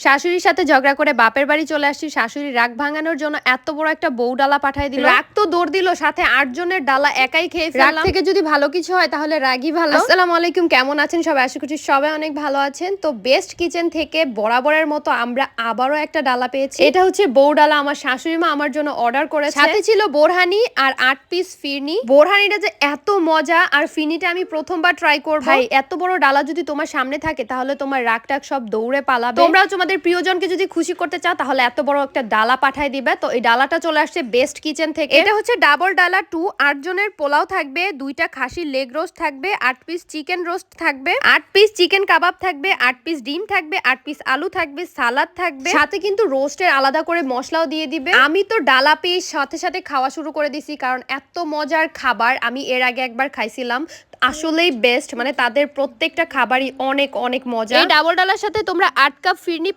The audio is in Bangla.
শাশুড়ির সাথে ঝগড়া করে বাপের বাড়ি চলে আসছি। শাশুড়ি রাগ ভাঙানোর জন্য এত বড় একটা বউ ডালা পাঠায় দিল। রাগ তো দৌড় দিল, সাথে 8 জনের ডালা একাই খেয়ে ফেললাম। রাগ থেকে যদি ভালো কিছু হয় তাহলে রাগই ভালো। আসসালামু আলাইকুম, কেমন আছেন সবাই? আশা করছি সবাই অনেক ভালো আছেন। তো বেস্ট কিচেন থেকে বরাবরের মতো আমরা আবারও একটা ডালা পেয়েছি। এটা হচ্ছে বউ ডালা। আমার শাশুড়ি মা আমার জন্য অর্ডার করেছে। সাথে ছিল বোরহানি আর 8 পিস ফিরনি। বোরহানিটা যে এত মজা আর ফিরনিটা আমি প্রথমবার ট্রাই করব। ভাই, এত বড় ডালা যদি তোমার সামনে থাকে তাহলে তোমার রাগ টাগ সব দৌড়ে পালাবে। তোমরাও তোমাদের প্রিয়জনকে যদি খুশি করতে চাও তাহলে এত বড় একটা ডালা পাঠায় দিবে। তো এই ডালাটা চলে আসছে বেস্ট কিচেন থেকে। এটা হচ্ছে ডাবল ডালা 2। 8 জনের পোলাও থাকবে, 2টা খাসির লেগ রোস্ট থাকবে, 8 পিস চিকেন রোস্ট থাকবে, 8 পিস চিকেন কাবাব থাকবে, 8 পিস ডিম থাকবে, 8 পিস আলু থাকবে, সালাদ থাকবে, সাথে কিন্তু রোস্টের আলাদা করে মশলাও দিয়ে দিবে। আমি তো ডালা পেয়ে সাথে সাথে খাওয়া শুরু করে দিছি, কারণ এত মজার খাবার আমি এর আগে একবার খাইছিলাম। আসলেই বেস্ট, মানে তাদের প্রত্যেকটা খাবারই অনেক অনেক মজা। এই ডাবল ডালার সাথে তোমরা 8 কাপ ফিরনি